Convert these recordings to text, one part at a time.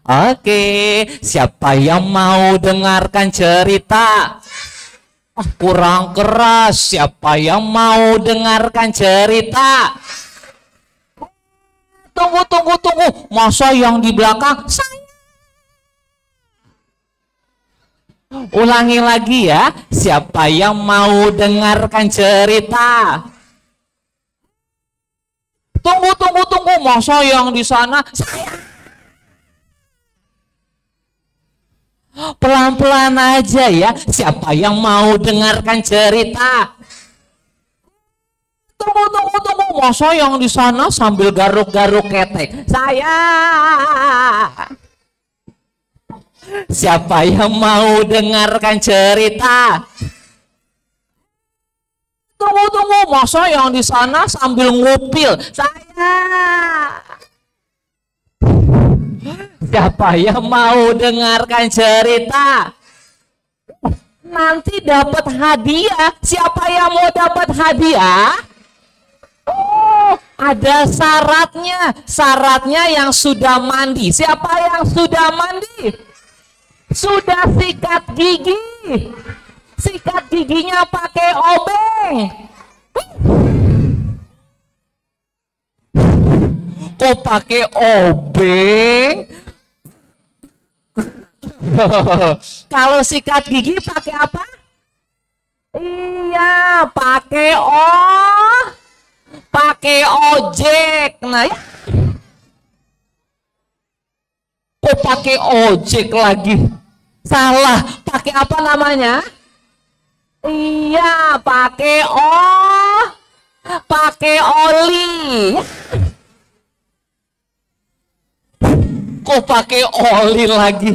Oke, siapa yang mau dengarkan cerita? Kurang keras. Siapa yang mau dengarkan cerita? Tunggu. Masa yang di belakang saya? Ulangi lagi ya. Siapa yang mau dengarkan cerita? Tunggu. Masa yang di sana saya? Pelan-pelan aja ya. Siapa yang mau dengarkan cerita? Tunggu. Masa yang di sana sambil garuk-garuk ketek? Saya. Siapa yang mau dengarkan cerita? Tunggu. Masa yang di sana sambil ngupil? Saya. Siapa yang mau dengarkan cerita? Nanti dapat hadiah. Siapa yang mau dapat hadiah? Oh, ada syaratnya. Syaratnya yang sudah mandi. Siapa yang sudah mandi? Sudah sikat gigi. Sikat giginya pakai obeng. Kok pakai obeng? Kalau sikat gigi pakai apa? Iya, pakai ojek. Nah, ya. Kok pakai ojek lagi? Salah, pakai apa namanya? Iya, pakai oli. Kok pakai oli lagi?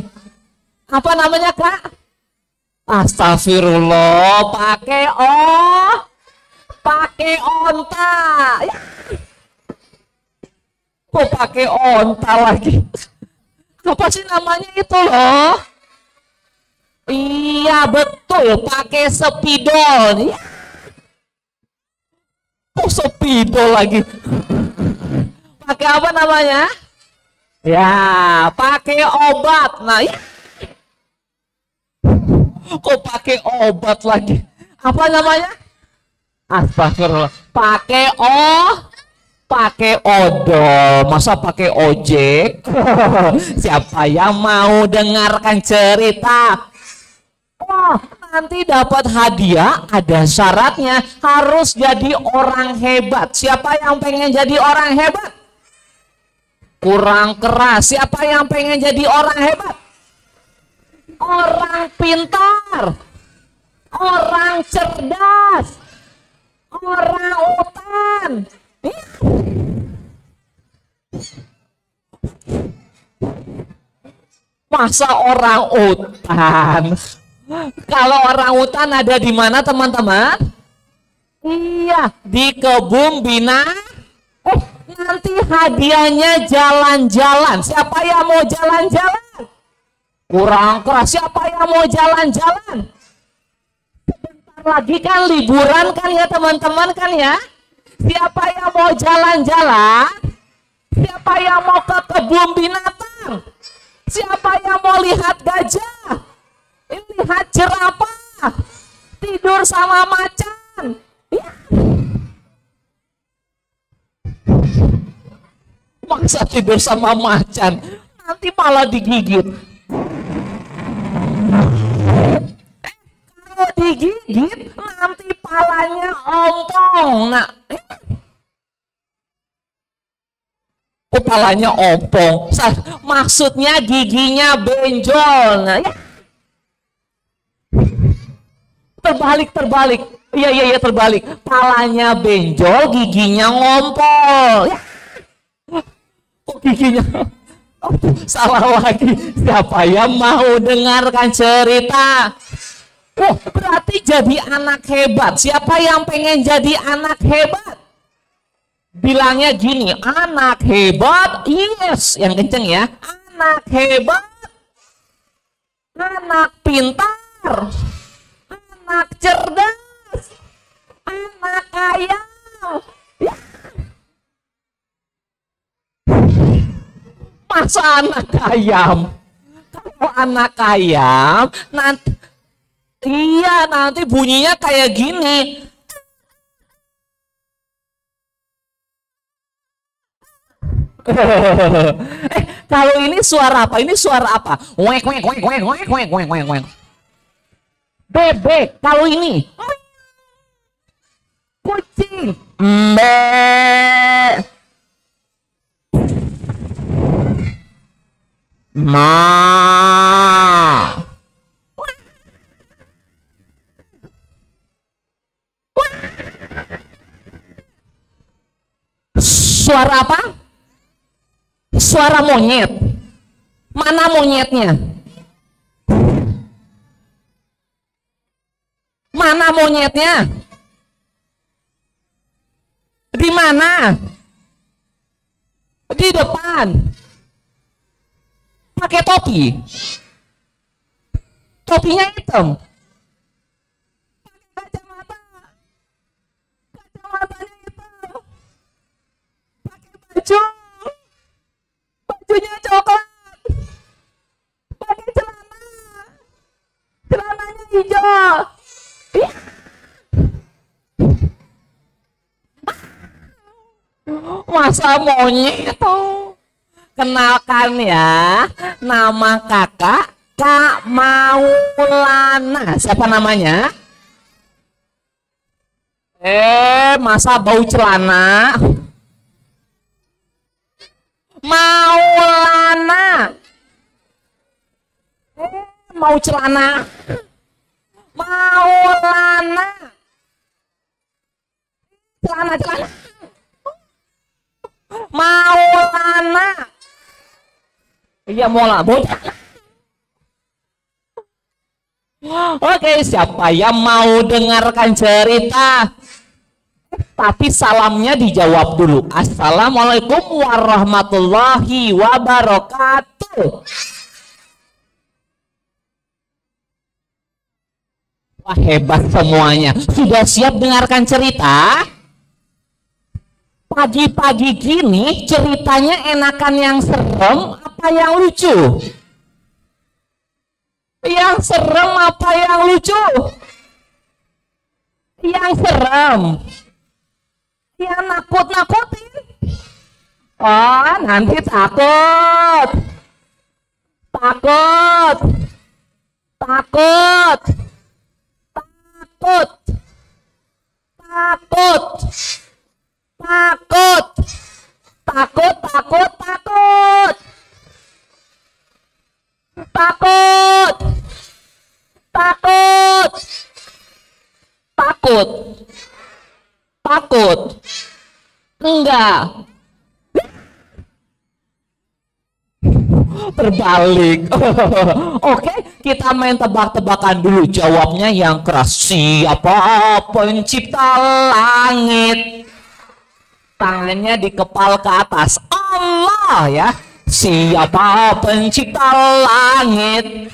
Apa namanya, Kak? Astagfirullah, pakai onta. Kok pakai onta lagi? Apa sih namanya itu loh? Iya betul, pakai spidol. Kok spidol lagi? Pakai apa namanya? Ya, pakai obat. Nah, ya. Kok pakai obat lagi? Apa namanya? Astagfirullah. Pakai odol. Masa pakai ojek? Siapa yang mau dengarkan cerita? Oh, nanti dapat hadiah. Ada syaratnya, harus jadi orang hebat. Siapa yang pengen jadi orang hebat? Kurang keras. Siapa yang pengen jadi orang hebat? Orang pintar, orang cerdas, orang utan. Masa orang utan? Kalau orang utan ada di mana, teman-teman? Iya, di kebun binatang. Nanti hadiahnya jalan-jalan. Siapa yang mau jalan-jalan? Kurang keras. Siapa yang mau jalan-jalan? Sebentar lagi kan liburan kan ya teman-teman kan ya? Siapa yang mau jalan-jalan? Siapa yang mau ke kebun binatang? Siapa yang mau lihat gajah? Lihat jerapah? Tidur sama macan? Ya. Masa tidur sama macan? Nanti malah digigit. Kalau digigit nanti palanya ompong. Nah, kepalanya ompong. Maksudnya giginya benjol. Nah, ya. Terbalik. Iya terbalik. Palanya benjol, giginya ngompol. Ya. Kok giginya? Oh, salah lagi. Siapa yang mau dengarkan cerita? Oh, berarti jadi anak hebat. Siapa yang pengen jadi anak hebat? Bilangnya gini, anak hebat, yes, yang kenceng ya. Anak hebat, anak pintar, anak cerdas, anak kaya. Ya. Masa anak ayam? Kalau anak ayam nanti, iya nanti bunyinya kayak gini. Kalau ini suara apa? Ini suara apa? Wek wek wek wek wek wek wek wek wek. Bebek. Kalau ini kucing. Mbe. Ma. Suara apa? Suara monyet. Mana monyetnya? Mana monyetnya? Di mana? Di depan. Pakai topi. Topinya hitam. Kacamata. Kacamatanya hitam. Pakai baju. Bajunya coklat. Pakai celana. Celananya hijau. Masa monyet tuh. Kenalkan ya, nama kakak Kak Maulana. Siapa namanya? Masa bau celana? Maulana. Mau celana? Maulana. Celana. Maulana. Iya Mola. Oke, siapa yang mau dengarkan cerita? Tapi salamnya dijawab dulu. Assalamualaikum warahmatullahi wabarakatuh. Wah, hebat semuanya. Sudah siap dengarkan cerita? Pagi-pagi gini ceritanya enakan yang serem apa yang lucu? Yang serem apa yang lucu? Yang serem. Yang nakut-nakutin. Oh, nanti takut. Takut. Takut. Takut. Takut. Takut. Takut, takut, takut. Takut. Takut. Takut. Takut. Enggak. Terbalik. Oke, kita main tebak-tebakan dulu. Jawabnya yang keras. Siapa pencipta langit? Tangannya dikepal ke atas. Allah ya. Siapa pencipta langit?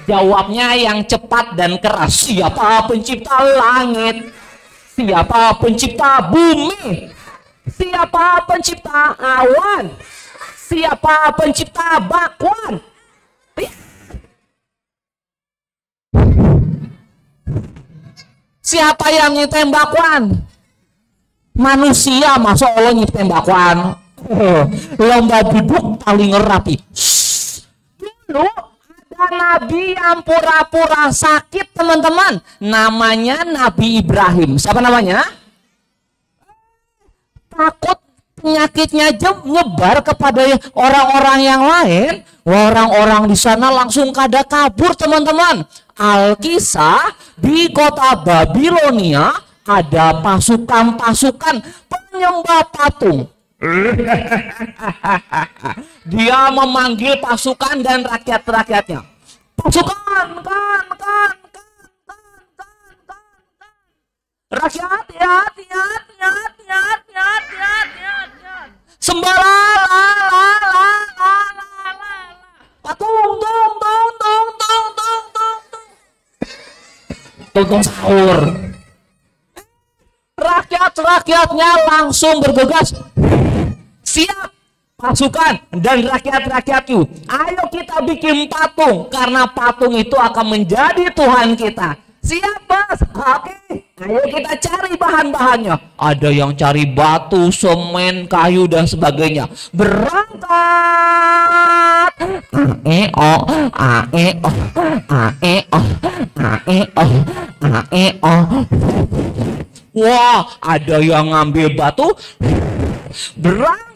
Jawabnya yang cepat dan keras. Siapa pencipta langit? Siapa pencipta bumi? Siapa pencipta awan? Siapa pencipta bakwan? Siapa yang nyiptain bakwan? Manusia. Masa Allah nyiptain bakwan? Lomba duduk paling rapi. Dulu ada nabi yang pura-pura sakit, teman-teman. Namanya Nabi Ibrahim. Siapa namanya? Takut penyakitnya nyebar kepada orang-orang yang lain. Orang-orang di sana langsung kada kabur, teman-teman. Alkisah di kota Babilonia ada pasukan-pasukan penyembah patung. Dia memanggil pasukan dan rakyat-rakyatnya. Pasukan, rakyat, sembala, patung, tung sahur. Rakyat-rakyatnya langsung bergegas. Siap, pasukan dan rakyat-rakyatku, ayo kita bikin patung, karena patung itu akan menjadi Tuhan kita. Siap, Bos? Oke, ayo kita cari bahan-bahannya. Ada yang cari batu, semen, kayu, dan sebagainya. Berangkat. Wah, ada yang ngambil batu. Berangkat.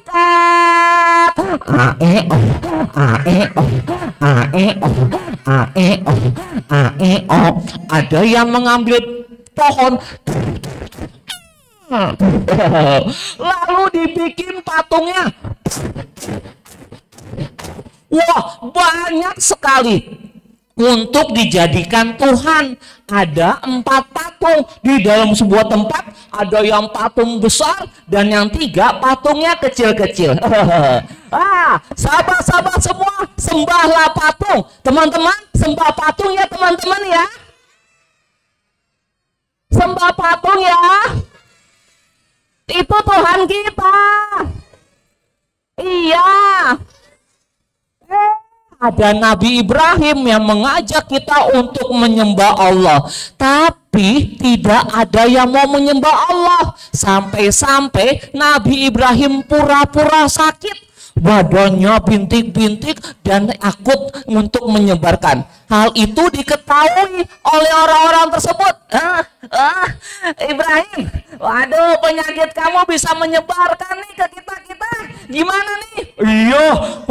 Ada yang mengambil pohon. Lalu dibikin patungnya. Wah, banyak sekali. Untuk dijadikan Tuhan, ada 4 patung di dalam sebuah tempat. Ada yang patung besar dan yang 3 patungnya kecil-kecil. Sahabat-sahabat semua, sembahlah patung. Teman-teman, sembah patung ya teman-teman ya. Sembah patung ya. Itu Tuhan kita. Iya. Ada Nabi Ibrahim yang mengajak kita untuk menyembah Allah, tapi tidak ada yang mau menyembah Allah. Sampai-sampai Nabi Ibrahim pura-pura sakit, badannya bintik-bintik dan akut untuk menyebarkan. Hal itu diketahui oleh orang-orang tersebut. Ibrahim, waduh, penyakit kamu bisa menyebarkan nih ke kita-kita. Gimana nih? Iya,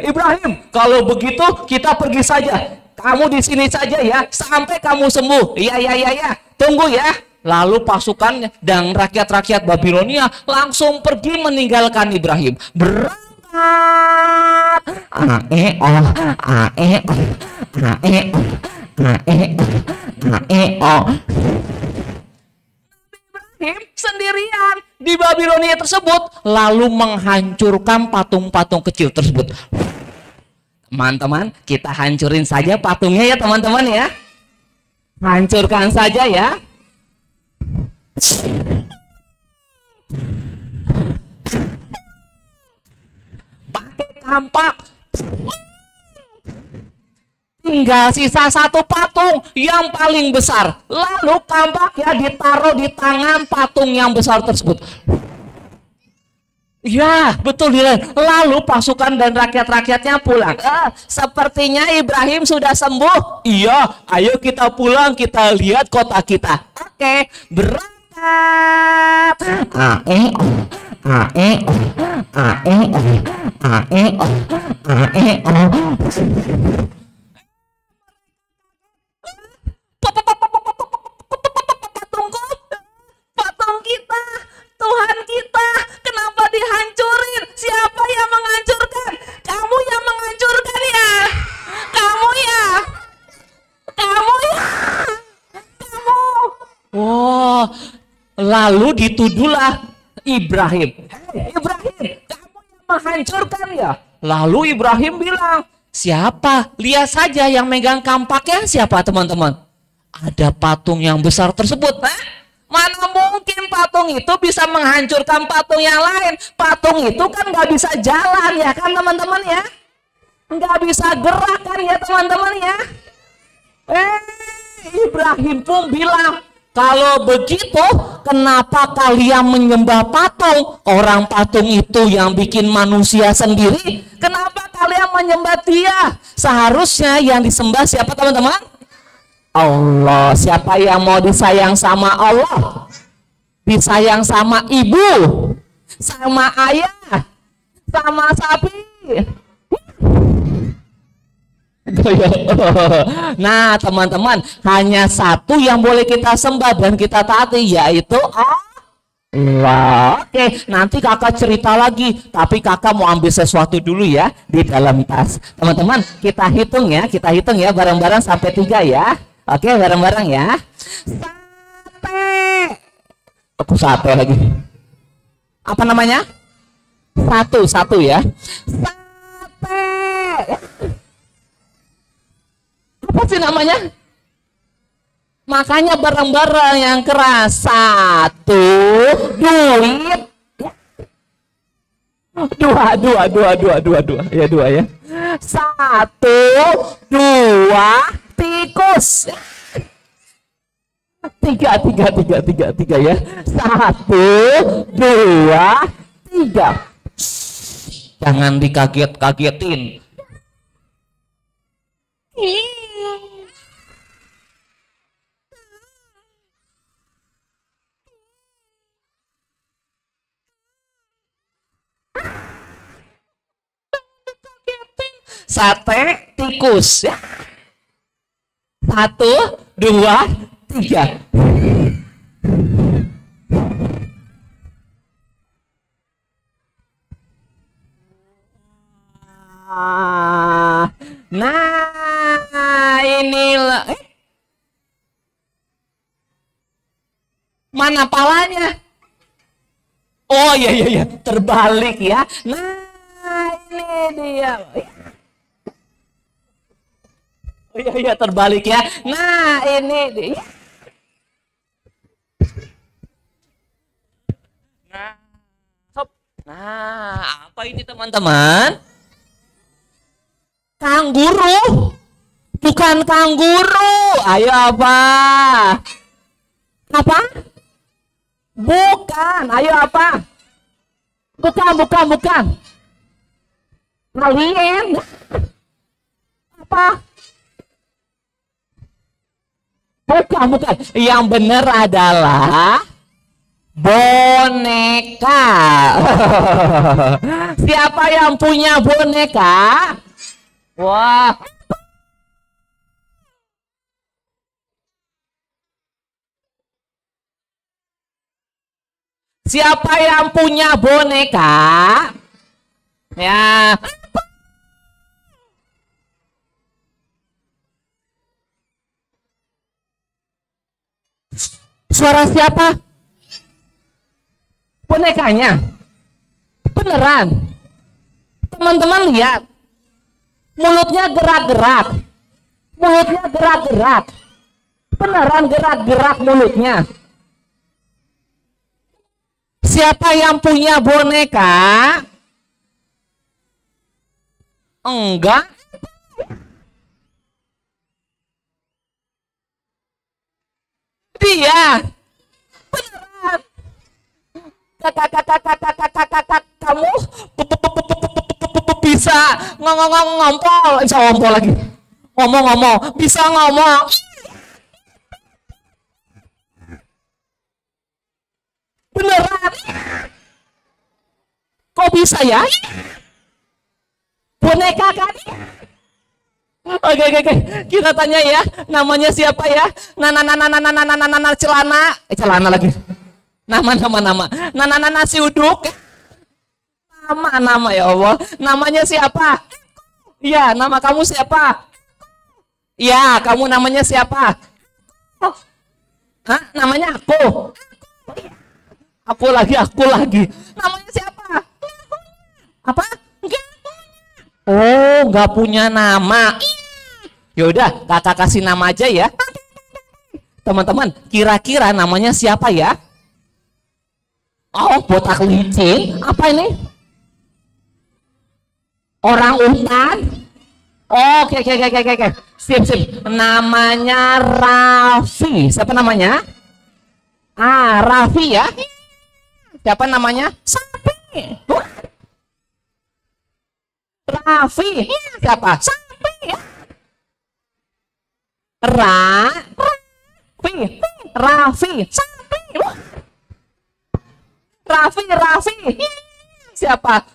Ibrahim, kalau begitu kita pergi saja. Kamu di sini saja ya, sampai kamu sembuh. Iya. Tunggu ya. Lalu pasukan dan rakyat-rakyat Babilonia langsung pergi meninggalkan Ibrahim. Berangkat. Ibrahim sendirian di Babilonia tersebut, lalu menghancurkan patung-patung kecil tersebut. Teman-teman, kita hancurin saja patungnya ya teman-teman ya. Hancurkan saja ya. Pakai kampak. Tinggal sisa 1 patung yang paling besar. Lalu kampaknya ditaruh di tangan patung yang besar tersebut. Ya, betul Dilan. Lalu pasukan dan rakyat-rakyatnya pulang. Sepertinya Ibrahim sudah sembuh. Iya, ayo kita pulang, kita lihat kota kita. Oke, berangkat. Patung kita, Tuhan kita, kenapa dihancurin? Siapa yang menghancurkan? Kamu yang menghancurkan ya? Kamu ya? Kamu. Wah, lalu dituduhlah Ibrahim. Hei Ibrahim, kamu yang menghancurkan ya? Lalu Ibrahim bilang, siapa? Lihat saja yang megang kampaknya siapa teman-teman? Ada patung yang besar tersebut. Mana mungkin patung itu bisa menghancurkan patung yang lain? Patung itu kan nggak bisa jalan ya kan teman-teman ya? Nggak bisa gerak kan ya teman-teman ya? Ibrahim pun bilang, kalau begitu kenapa kalian menyembah patung? Orang patung itu yang bikin manusia sendiri. Kenapa kalian menyembah dia? Seharusnya yang disembah siapa teman-teman? Allah. Siapa yang mau disayang sama Allah? Disayang sama ibu, sama ayah, sama sapi. Nah teman-teman, hanya satu yang boleh kita sembah dan kita taati, yaitu Allah. Oke, nanti kakak cerita lagi, tapi kakak mau ambil sesuatu dulu ya di dalam tas. Teman-teman, kita hitung ya bareng-bareng sampai 3 ya. Oke, bareng-bareng ya. Sate. Aku sate lagi. Apa namanya? Satu ya. Sate. Apa sih namanya? Makanya bareng-bareng yang keras. 1, duit. Dua. Ya, dua ya. Satu, dua, tikus. Tiga ya. Satu, dua, tiga. Jangan dikaget-kagetin. Sate tikus ya. Satu, dua, tiga. Nah, inilah. Mana palanya? Oh iya, terbalik ya. Nah, ini dia. Oh iya, terbalik ya. Nah, ini dia. Nah, hop. Nah, apa ini teman-teman? Kanguru. Bukan kanguru. Ayo apa? Apa? Bukan. Ayo apa? Bukan. Alien. Apa? Bukan. Yang benar adalah boneka. Siapa yang punya boneka? Wah. Siapa yang punya boneka? Ya. Suara siapa? Bonekanya. Beneran. Teman-teman lihat. Mulutnya gerak-gerak. Beneran gerak-gerak mulutnya. Siapa yang punya boneka? Enggak. Dia. Beneran. Kakak, kamu bisa ngompol lagi. Ngomong, bisa ngomong. Beneran. Kok bisa ya? Boneka kan? Oke. Kita tanya ya. Namanya siapa ya? Celana lagi. Nama. Nasi uduk. Nama ya Allah. Namanya siapa? Iya, nama kamu siapa? Iya, kamu namanya siapa? Oh. Hah? Namanya aku. Aku lagi. Namanya siapa? Apa? Oh, nggak punya nama. Yaudah, kakak kasih nama aja ya. Teman-teman, kira-kira namanya siapa ya? Oh, botak licin. Apa ini? Orang utan. Oke. Sip. Namanya Raffi. Siapa namanya? Raffi ya. Siapa namanya? Sapi. Raffi. Siapa? Sapi. Raffi. Sapi. Raffi. Siapa?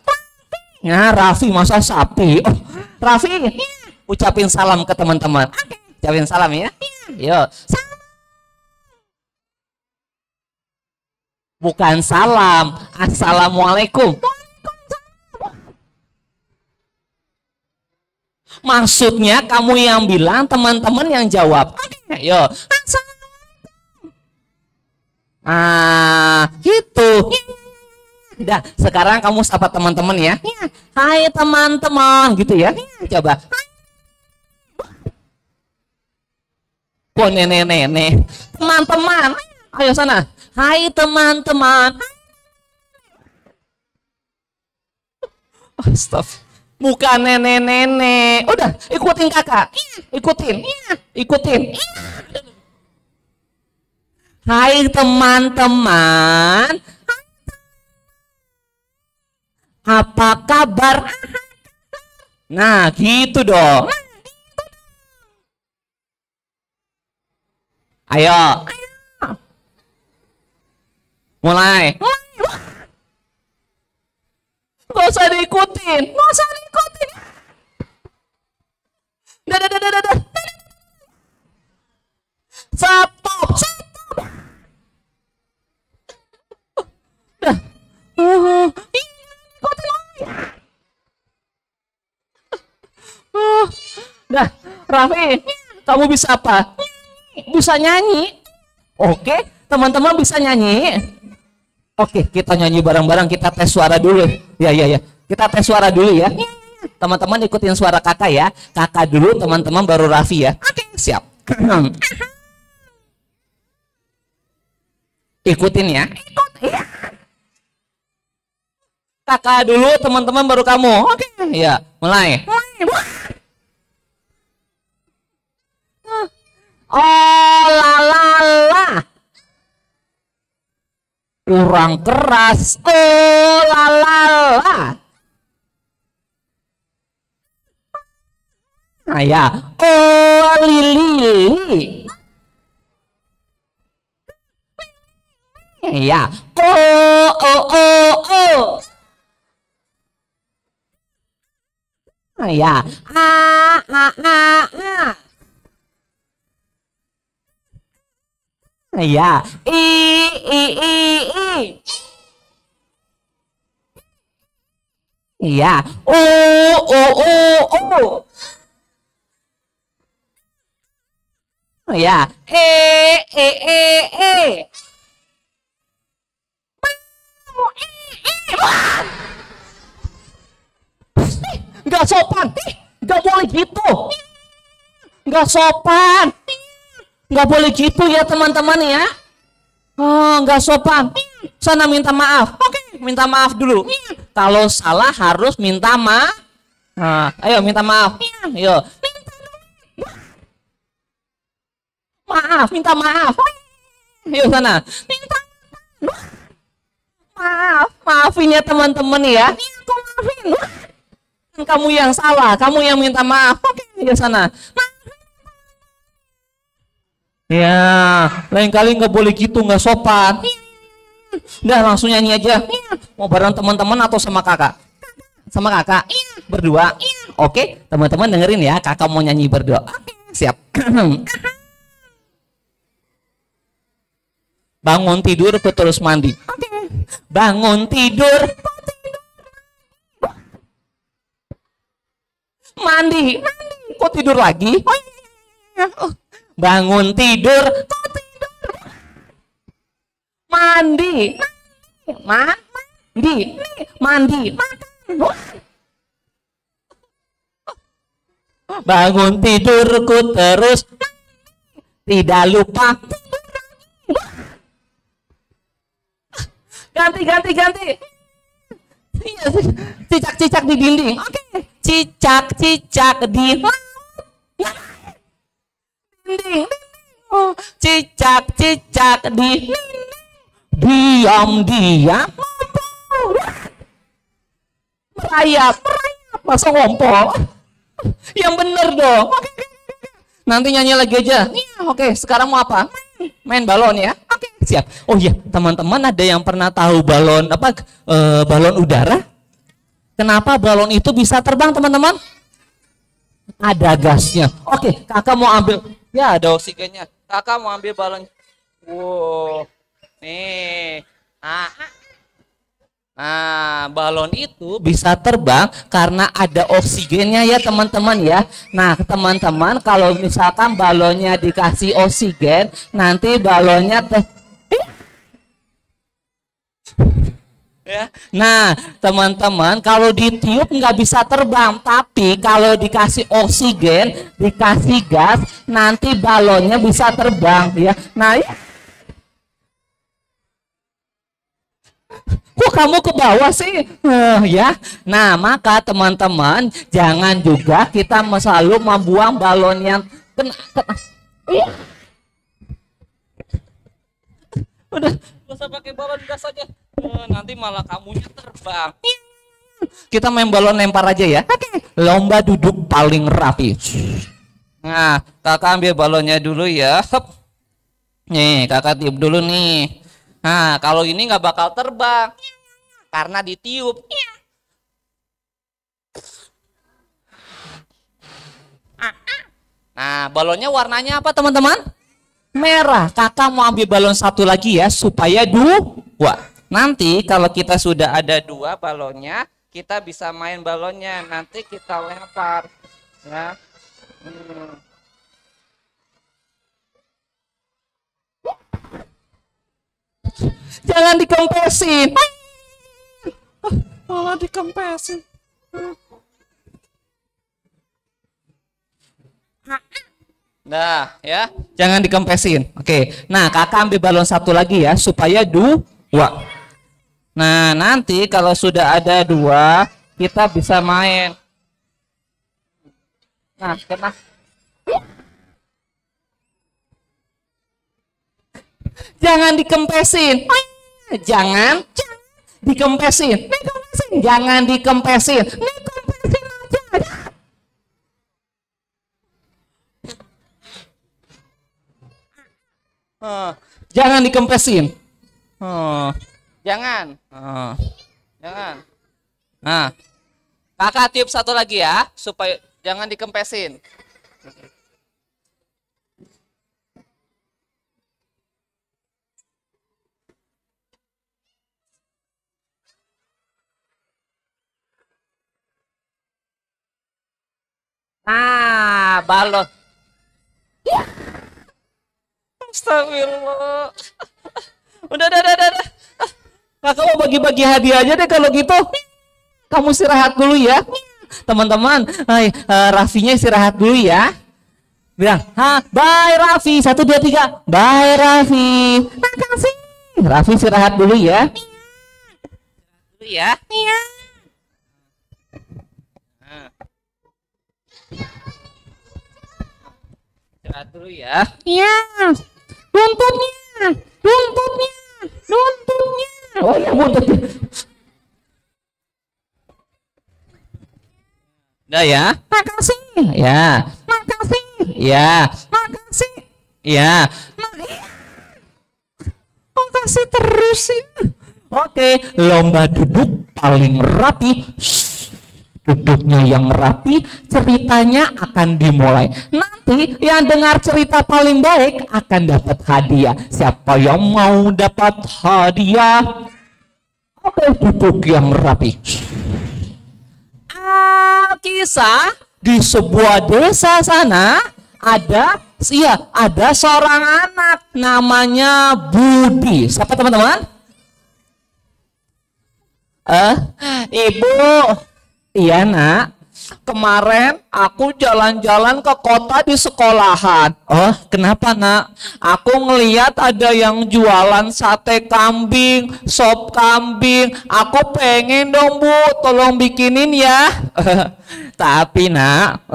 Ya, Raffi masa sapi. Oh, Raffi. Ucapin salam ke teman-teman. Ucapin salam ya. Yuk. Bukan salam. Assalamualaikum. Maksudnya kamu yang bilang, teman-teman yang jawab. Yuk. Gitu. Udah, sekarang kamu sapa teman-teman ya. Hai teman-teman, gitu ya. Coba. Kok nenek-nenek. Teman-teman, ayo sana. Hai teman-teman. Stop. Bukan nenek-nenek. Udah, ikutin kakak. Ikutin. Ikutin. Hai teman-teman. Apa kabar? Nah, gitu dong. Ayo. Mulai. Gak usah diikutin. Gak usah diikutin. Dah. Stop. Dah. Ikutin lagi. Dah, Raffi, kamu bisa apa? Bisa nyanyi. Oke, teman-teman bisa nyanyi. Oke, kita nyanyi bareng-bareng, kita tes suara dulu. Ya. Kita tes suara dulu ya. Teman-teman ikutin suara kakak ya. Kakak dulu, teman-teman baru Raffi ya. Oke, siap. Ikutin ya. Kakak dulu, teman-teman baru kamu. Oke, ya, mulai. Oh la. Kurang keras. Oh la. Nah ya. Oh lili. Ya. Oh. Nah ya. A. Ya, i. Ya, o. Ya, e. Nggak sopan, nggak boleh gitu, nggak sopan. Nggak boleh gitu ya teman-teman ya. Oh, nggak sopan. Sana minta maaf. Oke, minta maaf dulu. Kalau salah harus minta maaf. Nah, ayo minta maaf. Ayo. Maaf, minta maaf. Ayo sana. Minta maaf. Maafin ya teman-teman ya. Aku maafin. Kamu yang salah, kamu yang minta maaf. Oke, ayo sana. Ya, lain kali nggak boleh gitu, nggak sopan. Udah langsung nyanyi aja. Mau bareng teman-teman atau sama kakak? Sama kakak? Berdua? Oke, teman-teman dengerin ya, kakak mau nyanyi berdua. Siap. Bangun tidur, terus mandi. Bangun tidur. Mandi. Kok tidur lagi? Bangun tidur, mandi, mandi, bangun tidurku terus tidak lupa. Ganti. Cicak di dinding. Oke. Cicak di dinding. Cicak di diam merayap masa ngompol. Yang bener dong. Nanti nyanyi lagi aja. Oke, sekarang mau apa? Main balon ya. Oke, siap. Oh iya, teman-teman ada yang pernah tahu balon balon udara? Kenapa balon itu bisa terbang, teman-teman? Ada gasnya. Oke, kakak mau ambil. Ya, ada oksigennya. Kakak mau ambil balon. Wow. Nih. Nah, balon itu bisa terbang karena ada oksigennya ya, teman-teman ya. Nah, teman-teman kalau misalkan balonnya dikasih oksigen, nanti balonnya ya. Nah, teman-teman, kalau ditiup nggak bisa terbang, tapi kalau dikasih oksigen, dikasih gas, nanti balonnya bisa terbang, ya. Nah, kok kok kamu ke bawah sih? Ya. Nah, maka teman-teman jangan juga kita selalu membuang balon yang kena. Iya. Udah, gak usah pakai balon gas aja. Nanti malah kamunya terbang. Kita main balon lempar aja ya. Oke. Lomba duduk paling rapi. Nah, kakak ambil balonnya dulu ya. Hup. Nih, kakak tiup dulu nih. Nah, kalau ini nggak bakal terbang karena ditiup. Nah, balonnya warnanya apa teman-teman? Merah. Kakak mau ambil balon satu lagi ya supaya dua. Nanti kalau kita sudah ada dua balonnya, kita bisa main balonnya. Nanti kita lempar. Ya. Jangan dikempesin. Malah dikempesin. Nah, ya, jangan dikempesin. Oke. Nah, kakak ambil balon satu lagi ya supaya dua. Nah, nanti kalau sudah ada dua, kita bisa main. Nah, kena. Jangan dikempesin. Jangan dikempesin. Jangan dikempesin. Dikempesin aja. Jangan dikempesin. Jangan. Jangan. Nah, kakak tiup satu lagi ya supaya jangan dikempesin. Nah, balon. Astagfirullah. Udah. Kakak mau bagi-bagi hadiah aja deh kalau gitu. Kamu istirahat dulu ya. Teman-teman, Raffinya istirahat dulu ya. Bilang, bye Raffi. 1, 2, 3. Bye Raffi. Makasih. Raffi istirahat dulu ya. Dulu ya. Iya. Istirahat dulu ya. Iya. Runtutnya. Oh ya, buntutnya. Udah ya. Makasih. Ya. Makasih. Ya. Makasih. Ya. Makasih terus sih. Oke, lomba duduk paling rapi. Duduknya yang rapi, ceritanya akan dimulai. Nanti yang dengar cerita paling baik akan dapat hadiah. Siapa yang mau dapat hadiah? Oke, duduk yang rapi. Kisah di sebuah desa sana ada seorang anak namanya Budi. Siapa teman-teman? Ibu. Iya nak, kemarin aku jalan-jalan ke kota di sekolahan. Oh kenapa nak? Aku ngeliat ada yang jualan sate kambing, sop kambing. Aku pengen dong bu, tolong bikinin ya. Tapi nak,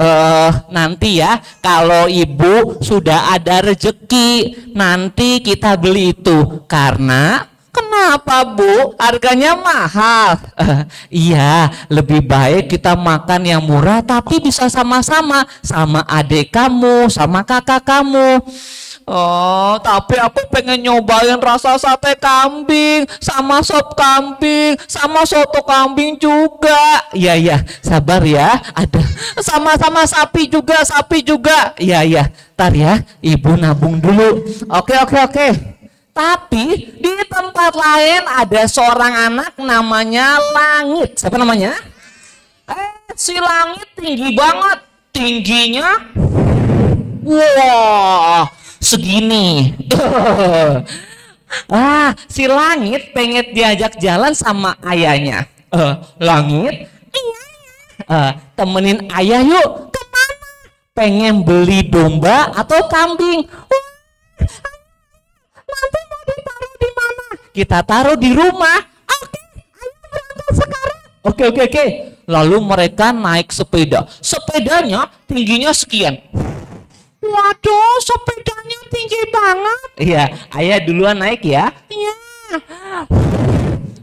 nanti ya kalau ibu sudah ada rezeki, nanti kita beli itu. Karena kenapa bu? Harganya mahal. Iya, lebih baik kita makan yang murah tapi bisa sama-sama sama adik kamu, sama kakak kamu. Oh, tapi aku pengen nyobain rasa sate kambing, sama sop kambing, sama soto kambing juga. Iya, sabar ya. Ada sama-sama sapi juga. Iya. Ntar ya, ibu nabung dulu. Oke. Tapi di tempat lain ada seorang anak namanya Langit. Siapa namanya? Si Langit tinggi banget. Tingginya wah, segini. Si Langit pengen diajak jalan sama ayahnya. Langit, temenin ayah yuk. Kemana? Pengen beli domba atau kambing. Nanti mau ditaruh di mana? Kita taruh di rumah. Oke, Oke. Lalu mereka naik sepeda. Sepedanya tingginya sekian. Waduh, sepedanya tinggi banget. Iya, ayah duluan naik ya. Iya.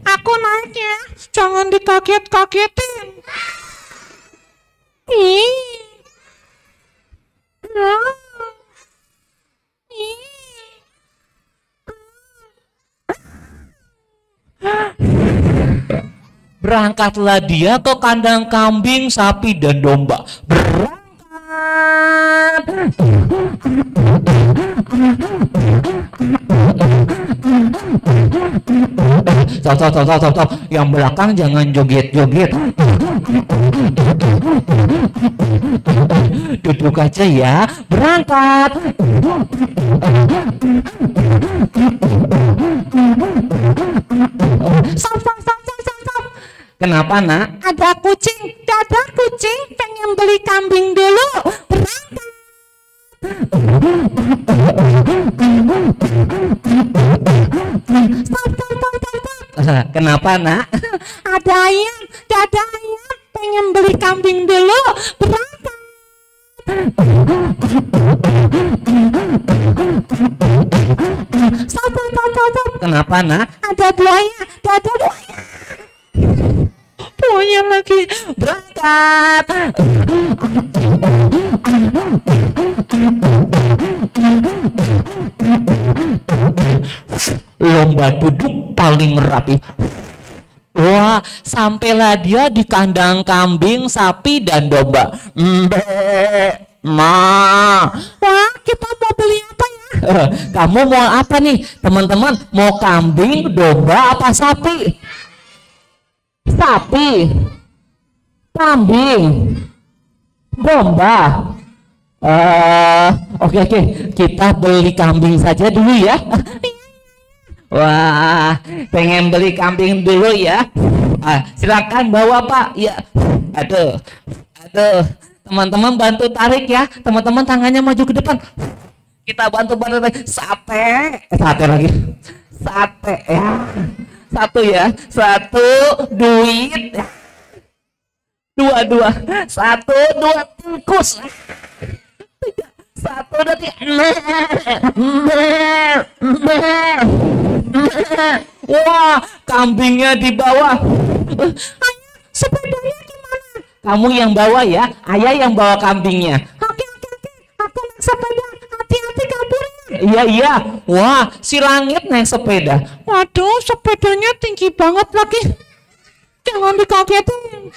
Aku naik ya. Jangan dikaget-kagetin. Berangkatlah dia ke kandang kambing, sapi, dan domba. Berangkat. Stop. Yang belakang jangan joget-joget. Duduk aja ya. Berangkat. Stop. Kenapa, Nak? Ada kucing pengen beli kambing dulu. Berangkat. Stop. Kenapa, Nak? Ada ayam pengen beli kambing dulu. Berangkat. Stop. Kenapa, Nak? Ada buaya. Buaya lagi. Berangkat. Lomba duduk paling rapi. Wah, sampailah dia di kandang kambing, sapi, dan domba. Wah, kita mau beli apa ya? Kamu mau apa nih, teman-teman? Mau kambing, domba, apa sapi? Sapi, kambing, domba. Oke, kita beli kambing saja dulu ya. Wah, pengen beli kambing dulu ya. Silakan bawa, Pak. Ya. Aduh. Teman-teman bantu tarik ya. Teman-teman tangannya maju ke depan. Kita bantu tarik. Sate lagi. Sate ya. Satu ya. Satu, duit. Dua. Satu, dua, tikus. Satu, dua, tiga. Wah, kambingnya di bawah. Ayah, sepedanya gimana? Kamu yang bawa ya, ayah yang bawa kambingnya. Oke. Aku naik sepeda. Hati-hati kaburnya. Iya. Wah, si Langit naik sepeda. Waduh, sepedanya tinggi banget lagi. Jangan dikagetin.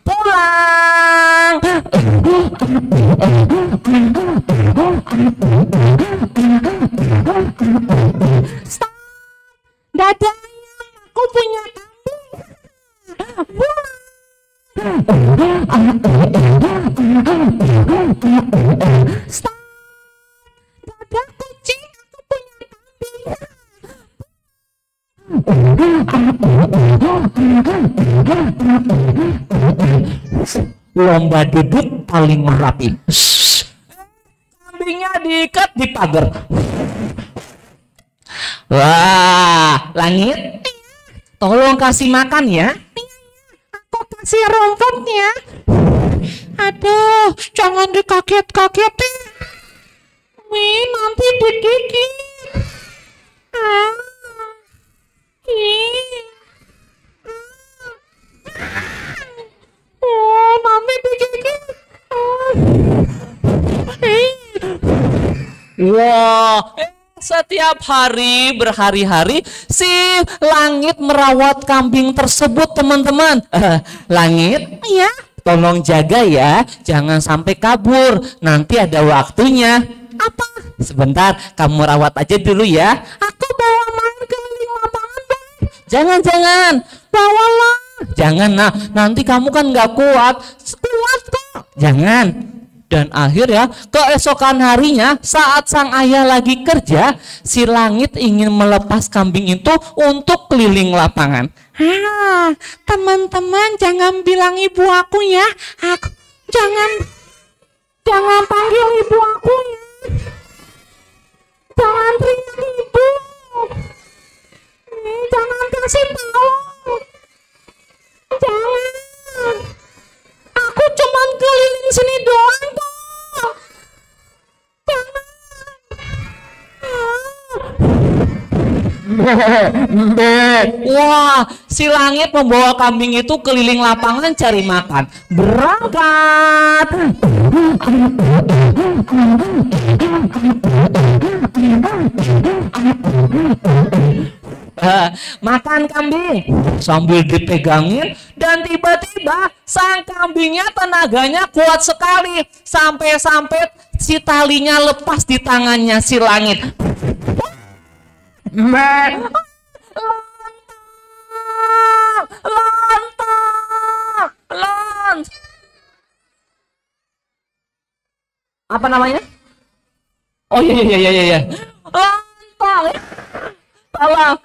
Pulang. Stop. Dadah, aku punya kambing. Pulang. Stop. Dadah, kucing, aku punya kambing. Lomba duduk paling rapi. Kambingnya diikat di pagar. Wah, Langit, tolong kasih makan ya. Aku kasih rumputnya. Aduh, jangan dikaget-kagetin. Nanti digigit. Nanti digigit. Wah, setiap hari berhari-hari si Langit merawat kambing tersebut, teman-teman. Langit, ya, tolong jaga ya, jangan sampai kabur. Nanti ada waktunya. Apa? Sebentar, kamu rawat aja dulu ya. Aku bawa main keliling lapangan, Bang. Jangan. Bawalah. Jangan, nanti kamu kan nggak kuat. Kuat kok. Jangan. Dan akhirnya keesokan harinya saat sang ayah lagi kerja, si Langit ingin melepas kambing itu untuk keliling lapangan. Teman-teman jangan bilang ibu aku ya. Jangan panggil ibu aku ya. Jangan teriak ibu. Jangan kasih tahu. Jangan. Aku cuman keliling sini doang kok. Jangan. Wah, si Langit membawa kambing itu keliling lapangan cari makan. Berangkat. Makan kambing sambil dipegangin, dan tiba-tiba sang kambingnya tenaganya kuat sekali sampai-sampai si talinya lepas di tangannya si Langit. Lontar. Apa namanya? Oh iya. Lontar. Tolong.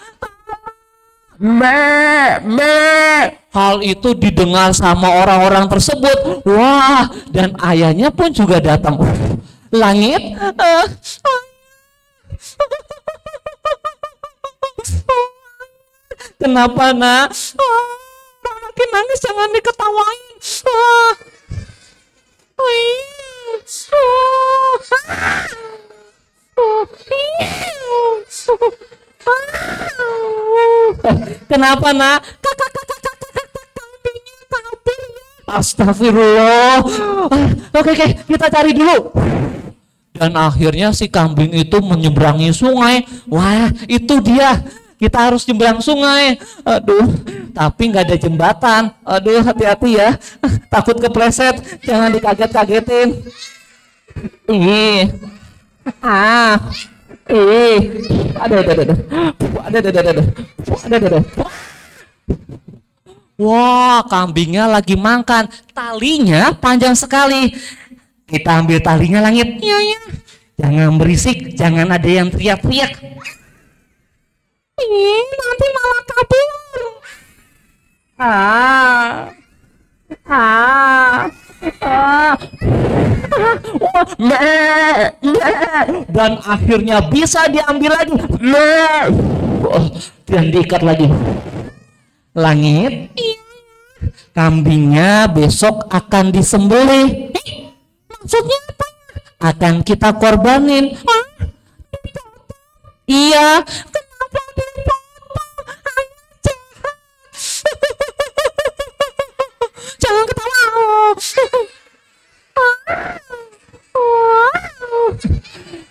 Hal itu didengar sama orang-orang tersebut. Wah, dan ayahnya pun juga datang. Langit, kenapa nak? Makin nangis, jangan diketawain. Kenapa nak? Kambingnya kabur. Astagfirullah. Oke, kita cari dulu. Dan akhirnya si kambing itu menyeberangi sungai. Wah, itu dia. Kita harus nyebrang sungai. Aduh, tapi nggak ada jembatan. Aduh, hati-hati ya. Takut kepleset. Jangan dikaget-kagetin. Ada. Wah, kambingnya lagi makan. Talinya panjang sekali. Kita ambil talinya, Langit. Iya. Jangan berisik, jangan ada yang teriak-teriak. Nanti malah kabur. Dan akhirnya bisa diambil lagi. Dan diikat lagi. Langit, kambingnya besok akan disembelih. Maksudnya apa? Akan kita korbanin. Iya. Kenapa dipotong? Jangan ketawa.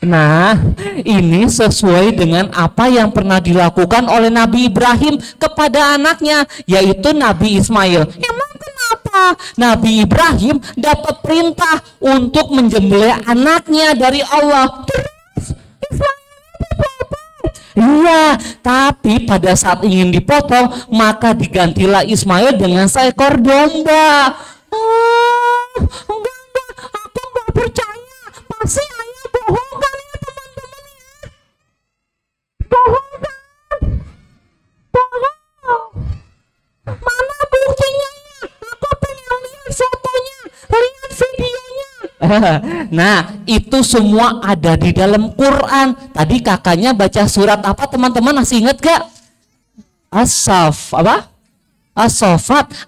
Nah, ini sesuai dengan apa yang pernah dilakukan oleh Nabi Ibrahim kepada anaknya, yaitu Nabi Ismail. Emang kenapa? Nabi Ibrahim dapat perintah untuk menyembelih anaknya dari Allah. Terus Ismail dipotong. Iya, tapi pada saat ingin dipotong, maka digantilah Ismail dengan seekor domba. Enggak, aku nggak percaya. Pasti ayah bohong kan ya teman-teman ya? Bohong kan? Bohong. Mana buktinya ya? Aku pengen lihat fotonya, lihat videonya. Nah, itu semua ada di dalam Quran. Tadi kakaknya baca surat apa teman-teman, masih ingat gak? As-Saffat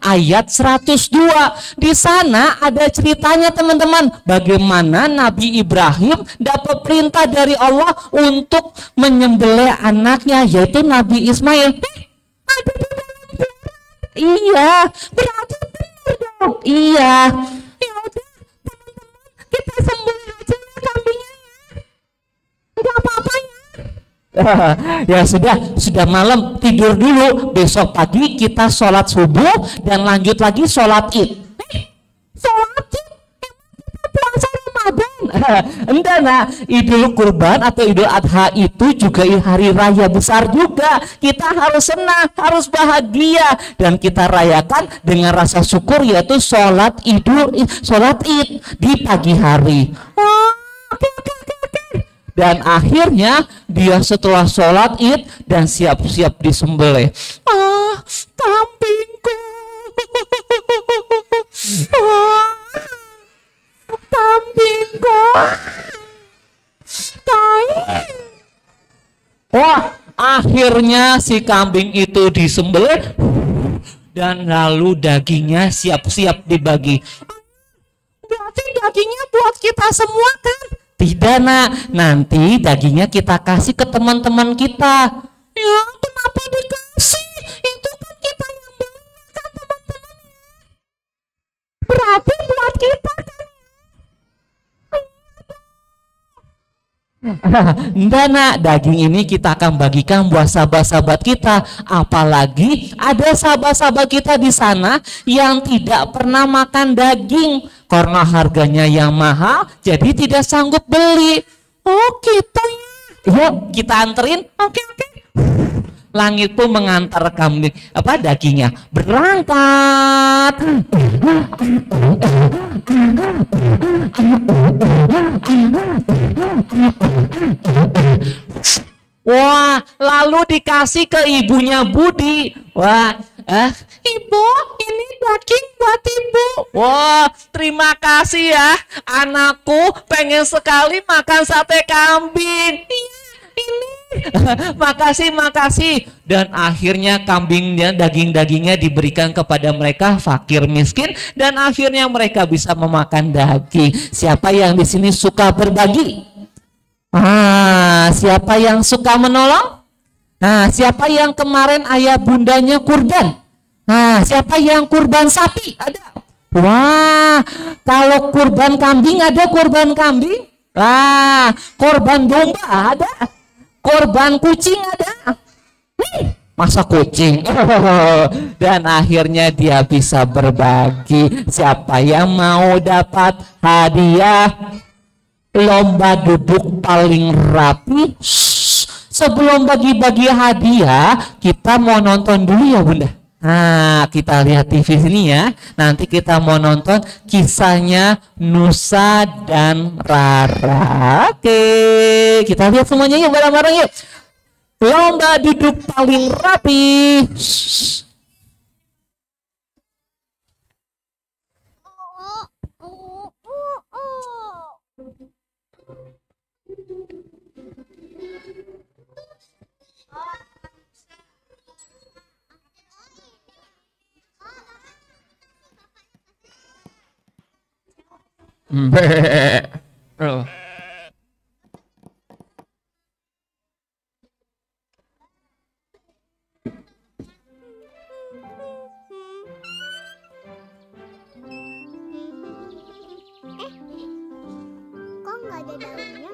ayat 102. Di sana ada ceritanya teman-teman, bagaimana Nabi Ibrahim dapat perintah dari Allah untuk menyembelih anaknya, yaitu Nabi Ismail. Ada di dalam Quran. Iya, berarti benar dong. Iya. Ya udah teman-teman, kita sembelih aja kambingnya ya. Enggak apa-apa ya. Ya sudah malam, tidur dulu. Besok pagi kita sholat subuh dan lanjut lagi sholat id. Sholat id? Emang kita puasa Ramadan? Enggak nak, Idul Kurban atau Idul Adha itu juga hari raya besar juga. Kita harus senang, harus bahagia, dan kita rayakan dengan rasa syukur, yaitu sholat id di pagi hari. Oke. Dan akhirnya dia setelah sholat id dan siap-siap disembelih. Kambingku. Kambingku. Akhirnya si kambing itu disembelih dan lalu dagingnya siap-siap dibagi. Berarti dagingnya buat kita semua kan? Tidak nak, nanti dagingnya kita kasih ke teman-teman kita. Ya kenapa dikasih? Itu kan kita yang beli kan teman-teman. Berarti buat kita kan? Enggak nak, daging ini kita akan bagikan buat sahabat-sahabat kita. Apalagi ada sahabat-sahabat kita di sana yang tidak pernah makan daging karena harganya yang mahal, jadi tidak sanggup beli. Oh gitu ya. Yuk kita anterin. Oke. Langit pun mengantar kambing dagingnya berangkat. Wah, lalu dikasih ke ibunya Budi. Wah, ibu, ini daging buat ibu. Wah, terima kasih ya, anakku pengen sekali makan sate kambing. Ini makasih. Dan akhirnya kambingnya, daging-dagingnya diberikan kepada mereka fakir miskin, dan akhirnya mereka bisa memakan daging. Siapa yang di sini suka berbagi? Siapa yang suka menolong? Siapa yang kemarin ayah bundanya kurban? Siapa yang kurban sapi? Ada. Wah, kalau kurban kambing ada kurban kambing. Korban domba ada. Korban kucing ada. Masa kucing? Dan akhirnya dia bisa berbagi. Siapa yang mau dapat hadiah? Lomba duduk paling rapi. Sebelum bagi-bagi hadiah, kita mau nonton dulu ya Bunda. Kita lihat TV sini ya. Nanti kita mau nonton kisahnya Nusa dan Rara. Oke, kita lihat semuanya yuk bareng-bareng yuk. Lomba duduk paling rapi. Oh. Kok nggak ada daunnya?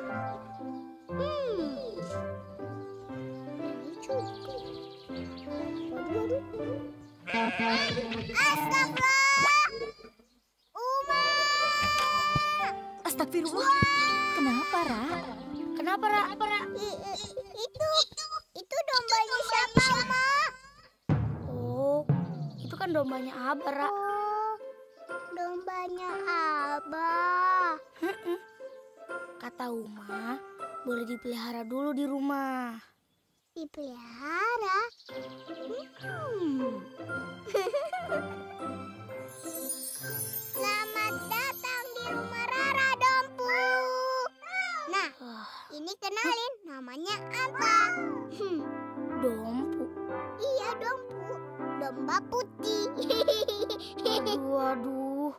Astagfirullah! Uma! Astagfirullah. Kenapa, Ra? Kenapa, Ra? Itu dombanya siapa, Ma? Oh, itu kan dombanya Abah, Ra. Oh, dombanya Abah. Kata Uma, boleh dipelihara dulu di rumah. Dipelihara? Selamat datang di rumah Rara Dompu. Nah, ini kenalin, namanya Abah. Dompu. Iya, Dompu. Domba putih. Waduh.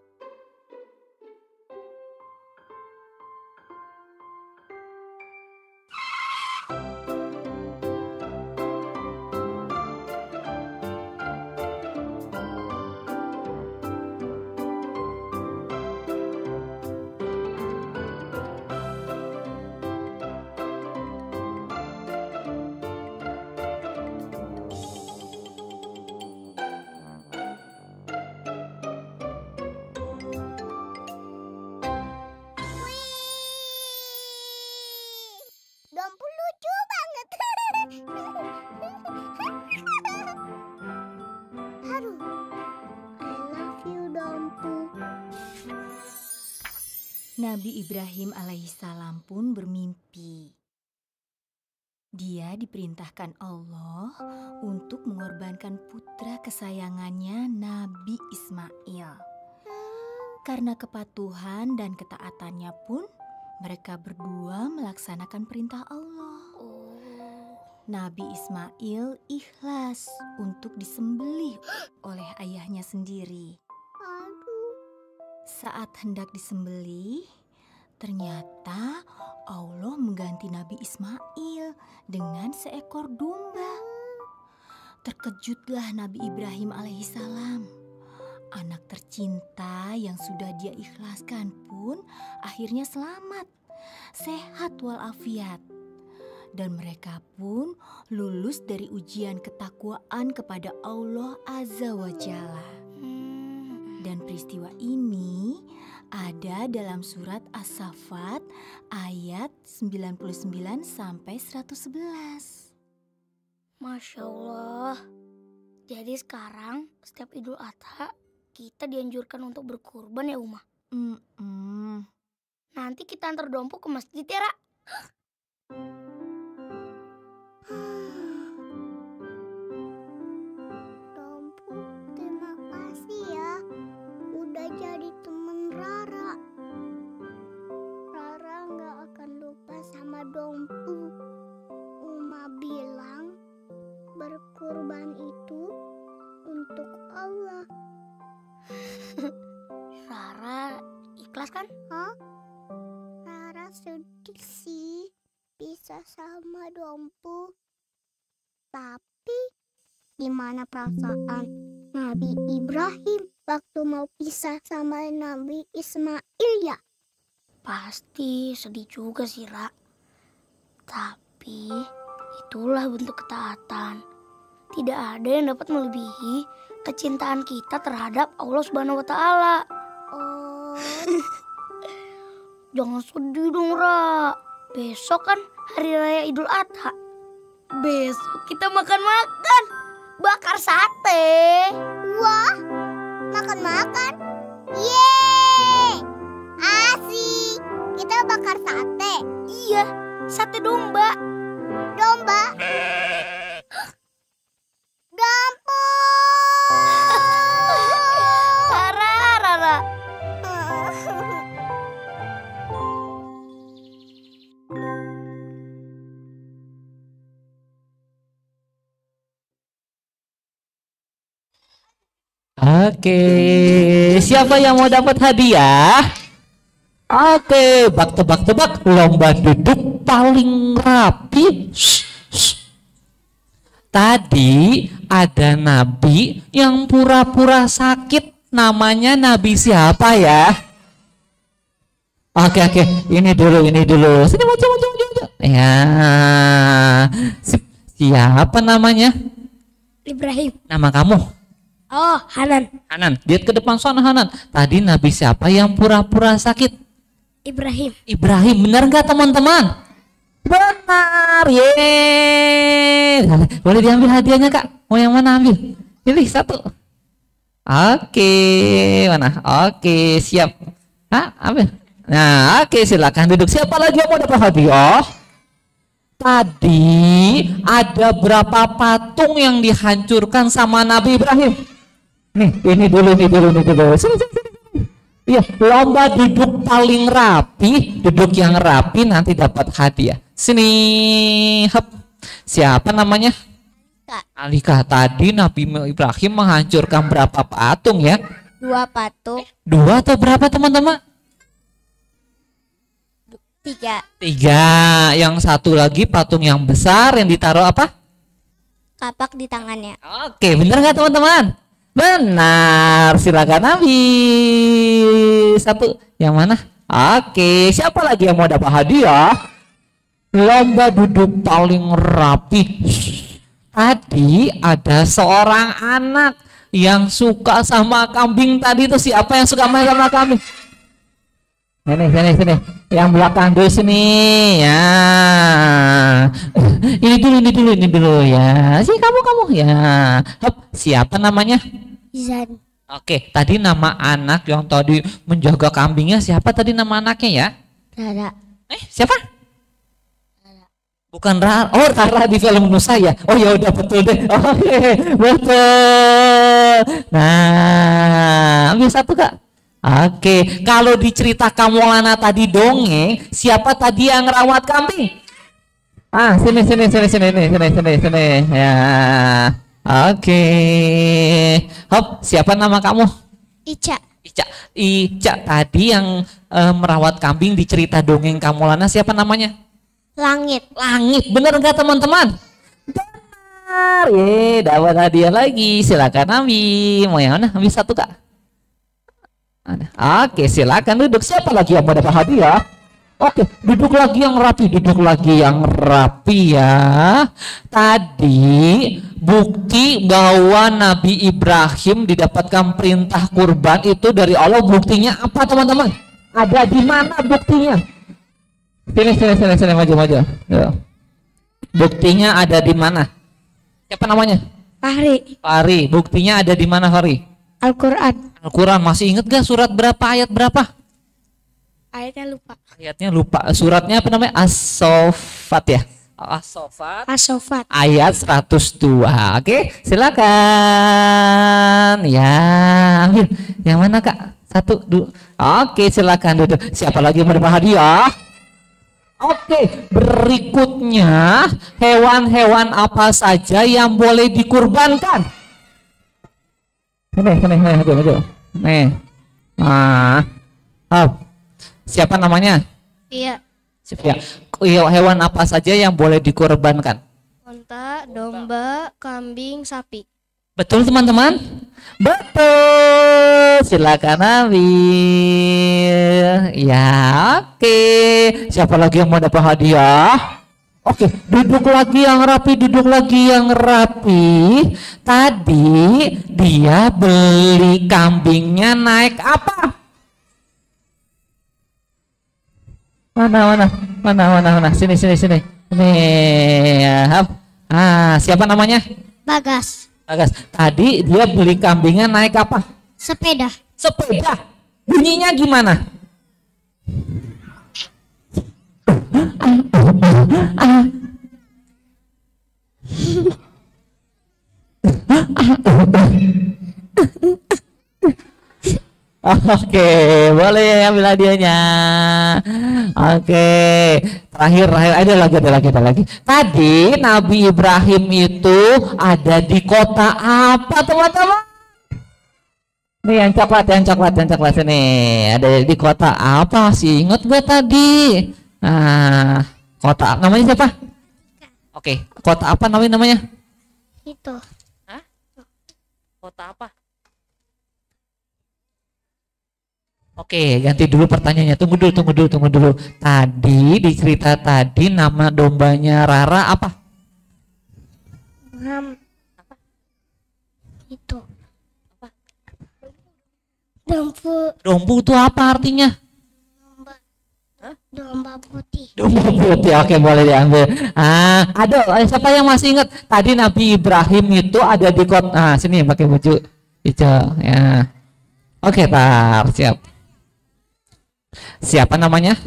Dompu lucu banget. Haru, I love you, Dompu. Nabi Ibrahim alaihissalam pun bermimpi. Dia diperintahkan Allah untuk mengorbankan putra kesayangannya Nabi Ismail. Karena kepatuhan dan ketaatannya pun, mereka berdua melaksanakan perintah Allah. Nabi Ismail ikhlas untuk disembelih oleh ayahnya sendiri. Aduh. Saat hendak disembelih, ternyata Allah mengganti Nabi Ismail dengan seekor domba. Terkejutlah Nabi Ibrahim alaihissalam. Anak tercinta yang sudah dia ikhlaskan pun akhirnya selamat, sehat walafiat. Dan mereka pun lulus dari ujian ketakwaan kepada Allah Azza wa Jalla. Dan peristiwa ini ada dalam surat As-Saffat ayat 99 sampai 111. Masya Allah. Jadi sekarang setiap Idul Adha kita dianjurkan untuk berkurban ya Uma? Nanti kita antar dompu ke masjid ya Ra? Dompu, terima kasih ya. Udah jadi temen Rara. Rara nggak akan lupa sama Dompu. Uma bilang berkurban itu untuk Allah. Rara ikhlas kan? Hah? Rara sedih sih bisa sama Dompu. Tapi gimana perasaan Nabi Ibrahim waktu mau pisah sama Nabi Ismail ya? Pasti sedih juga sih Ra. Tapi itulah bentuk ketaatan. Tidak ada yang dapat melebihi kecintaan kita terhadap Allah Subhanahu wa Ta'ala. Oh, Jangan sedih dong Ra. Besok kan hari raya Idul Adha. Besok kita makan-makan, bakar sate. wah, makan-makan. Yeay, asik. Kita bakar sate. Iya, sate domba. Domba. Dompu. Rara. Oke, siapa yang mau dapat hadiah? Oke, tebak-tebak lomba duduk paling rapi. Tadi ada nabi yang pura-pura sakit, namanya nabi siapa ya? Oke, ini dulu. Sini maju. Ya, siapa namanya? Ibrahim. Nama kamu? Oh, Hanan. Hanan, lihat ke depan sana Hanan. Tadi nabi siapa yang pura-pura sakit? Ibrahim. Ibrahim, benar nggak teman-teman? Benar, yeay. Boleh diambil hadiahnya kak? Mau yang mana ambil? Pilih satu. Oke, mana? Oke, siap. Ambil. Nah, oke, silakan duduk. Siapa lagi yang mau dapat hadiah? Tadi ada berapa patung yang dihancurkan sama Nabi Ibrahim? Nih, ini dulu. Sini. Iya, lomba duduk paling rapi, duduk yang rapi nanti dapat hadiah. Sini, hop. Siapa namanya? Kak. Alika. Tadi Nabi Ibrahim menghancurkan berapa patung ya? 2 patung. 2 atau berapa teman-teman? 3. 3. Yang satu lagi patung yang besar yang ditaruh apa? Kapak di tangannya. Oke, benar nggak teman-teman? Benar, silakan ambil satu. Yang mana? Oke, siapa lagi yang mau dapat hadiah? Lomba duduk paling rapi. Tadi ada seorang anak yang suka sama kambing. Tadi itu siapa yang suka main sama kambing? Sini. Yang belakang dulu sini ya. Ini dulu ya. Si kamu ya. Hop, siapa namanya? Izan. Oke, tadi nama anak yang tadi menjaga kambingnya siapa tadi nama anaknya ya? Rara. Siapa? Bukan Rara. Oh, Rara di film Nusa ya. Oh ya udah betul deh. Oke, betul. Nah, ambil satu kak. Oke, kalau diceritakan Maulana tadi dongeng, siapa tadi yang ngerawat kambing? Sini. Ya. Oke. Hop, siapa nama kamu? Ica. Ica tadi yang merawat kambing di cerita dongeng Kamulana siapa namanya? Langit. Langit, bener nggak teman-teman? Benar. Dapat hadiah lagi. Silakan Nabi. Mau yang mana? Nabi satu kak. Oke, silakan duduk. Siapa lagi yang mau dapat hadiah? Oke, duduk lagi yang rapi ya. Tadi bukti bahwa Nabi Ibrahim didapatkan perintah kurban itu dari Allah. Buktinya apa teman-teman? Ada di mana buktinya? Sini maju. Ya. Buktinya ada di mana? Siapa namanya? Fahri. Buktinya ada di mana Fahri? Al-Quran. Masih inget gak surat berapa, ayat berapa? Ayatnya lupa. Suratnya apa namanya? As-Sofat ya? As-Sofat. Ayat 102. Oke, silakan. Ya, ambil. Yang mana kak? 1, 2. Oke, silakan duduk. Siapa lagi yang mendapat hadiah? Oke, berikutnya hewan-hewan apa saja yang boleh dikurbankan? Maju. Nih. Siapa namanya? Iya. Hewan apa saja yang boleh dikorbankan? Unta, domba, kambing, sapi. Betul teman-teman? Betul. Silakan ambil. Ya, oke. Siapa lagi yang mau dapat hadiah? Oke, duduk lagi yang rapi. Tadi dia beli kambingnya naik apa? Mana? Sini. Nih. Siapa namanya? Bagas. Tadi dia beli kambingnya naik apa? Sepeda. Bunyinya gimana? Oke, boleh ambil hadiahnya. Oke, terakhir ada lagi. Tadi Nabi Ibrahim itu ada di kota apa teman-teman? Nih yang coklat ini ada di kota apa sih? Ingat gue tadi? Kota namanya siapa? Oke, kota apa namanya? Itu. Kota apa? Oke, ganti dulu pertanyaannya. Tunggu dulu. Tadi di cerita tadi nama dombanya Rara apa? Itu. Apa? Dompu. Dompu itu apa artinya? Domba putih. Oke, boleh diambil. Ada siapa yang masih ingat? Tadi Nabi Ibrahim itu ada di kota. Sini pakai baju hijau ya. Oke, siap. Siapa namanya?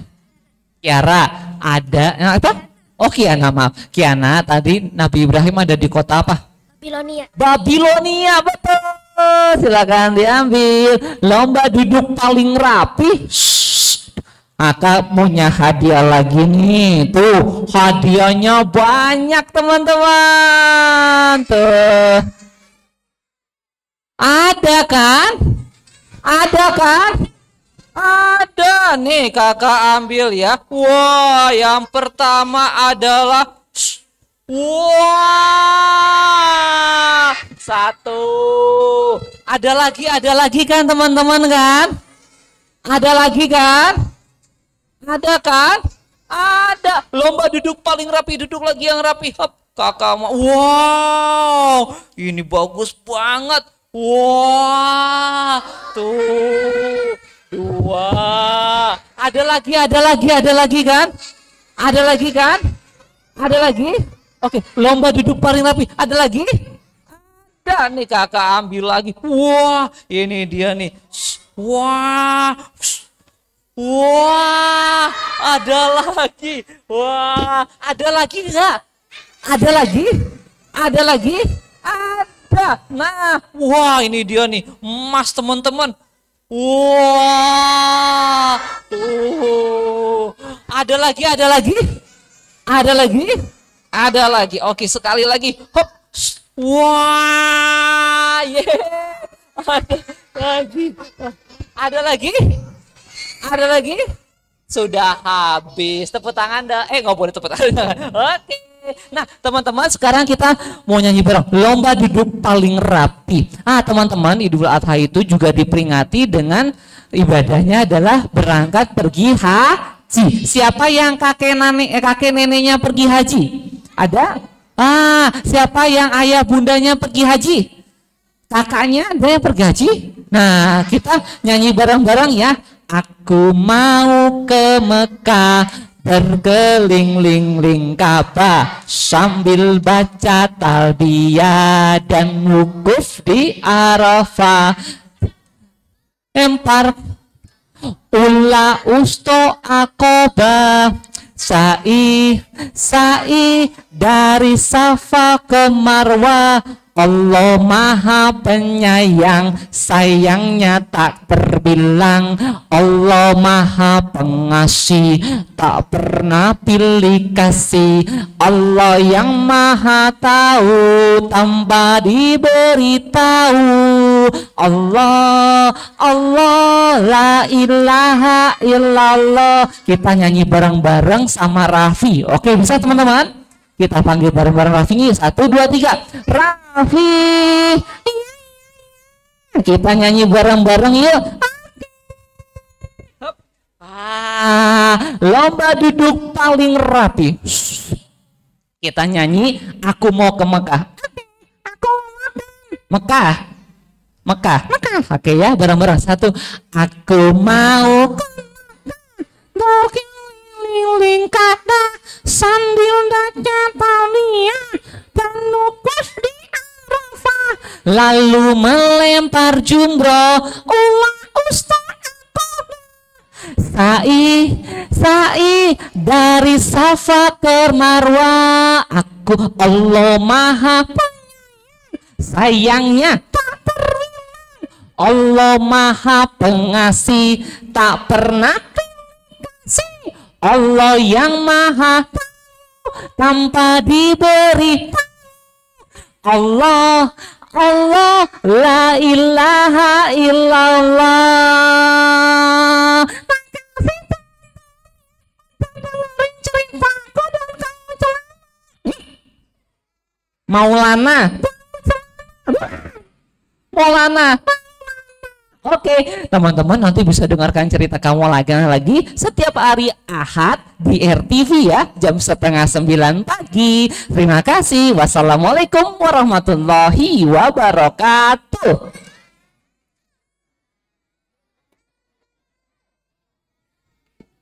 Kiara. Ada apa? Oh, Kiana, maaf. Kiana, tadi Nabi Ibrahim ada di kota apa? Babilonia, betul. Silakan diambil. Lomba duduk paling rapi. Kakak punya hadiah lagi nih. Tuh, hadiahnya banyak teman-teman. Tuh. Ada kan? Ada nih, kakak ambil ya. Wah, yang pertama adalah wah, 1. Ada lagi kan teman-teman kan? Ada lagi kan? Ada kan? Ada. Lomba duduk paling rapi, duduk lagi yang rapi. Hop, kakak mau. Wow, ini bagus banget. Wah, tuh. 2. Ada lagi kan? Ada lagi? Oke, lomba duduk paling rapi. Ada lagi? Ada nih, kakak ambil lagi. Wah, ini dia nih. Wah, ada lagi. Wah, ada lagi nggak? Ada lagi? Ada. Nah, wah ini dia nih, emas teman-teman. Wah, tuh. Ada lagi? Ada lagi. Oke, sekali lagi. Hop. Wah, ada lagi. Ada lagi? Ada lagi? Sudah habis. Tepuk tangan dah. Nggak boleh tepuk tangan. Oke. Nah, teman-teman, sekarang kita mau nyanyi bareng lomba duduk paling rapi. Teman-teman, Idul Adha itu juga diperingati dengan ibadahnya adalah berangkat pergi haji. Siapa yang kakek neneknya pergi haji? Ada? Siapa yang ayah bundanya pergi haji? Kakaknya ada yang pergi haji? Nah, kita nyanyi bareng-bareng ya. Aku mau ke Mekah, berkeliling-ling Ka'bah sambil baca talbiyah dan wukuf di Arafah. Empar ula usto akobah, sa'i dari Safa ke Marwah. Allah Maha Penyayang, sayangnya tak terbilang. Allah Maha Pengasih, tak pernah pilih kasih. Allah yang Maha Tahu, tanpa diberitahu. Allah, Allah, la ilaha illallah. Kita nyanyi bareng-bareng sama Raffi. Oke, bisa teman-teman? Kita panggil bareng-bareng Raffi. 1, 2, 3. Raffi. Kita nyanyi bareng-bareng yuk. Lomba duduk paling rapi. Kita nyanyi aku mau ke Mekah. Aku Mekah. Mekah. Oke ya, bareng-bareng. 1. Aku mau berkeliling Ka'bah sambil baca talbiyah dan wukuf di Arafah, lalu melempar jumroh. Allah Ustaz, sa'i dari Safa ke Marwah. Aku Allah Maha Penyayang, sayangnya tak terbilang. Allah Maha Pengasih, tak pernah kasih. Allah yang Maha Tahu, tanpa diberi. Allah, Allah, la ilaha illallah. Maulana. Oke, teman-teman nanti bisa dengarkan cerita kamu lagi setiap hari Ahad di RTV ya, jam 8:30 pagi. Terima kasih. Wassalamualaikum warahmatullahi wabarakatuh.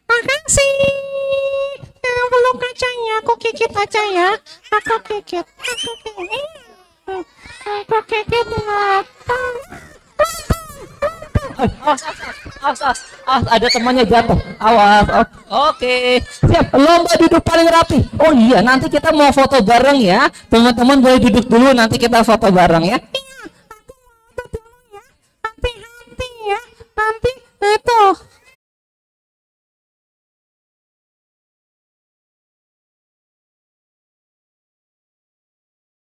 Makasih. Belum kacanya, aku kikit aja ya. Aku kikit. Awas, ada temannya jatuh. Awas. Oke. Siap. Lomba duduk paling rapi. Oh iya, nanti kita mau foto bareng ya. Teman-teman boleh duduk dulu, nanti kita foto bareng ya. Iya, aku mau foto dulu ya. Hati-hati ya. Nanti itu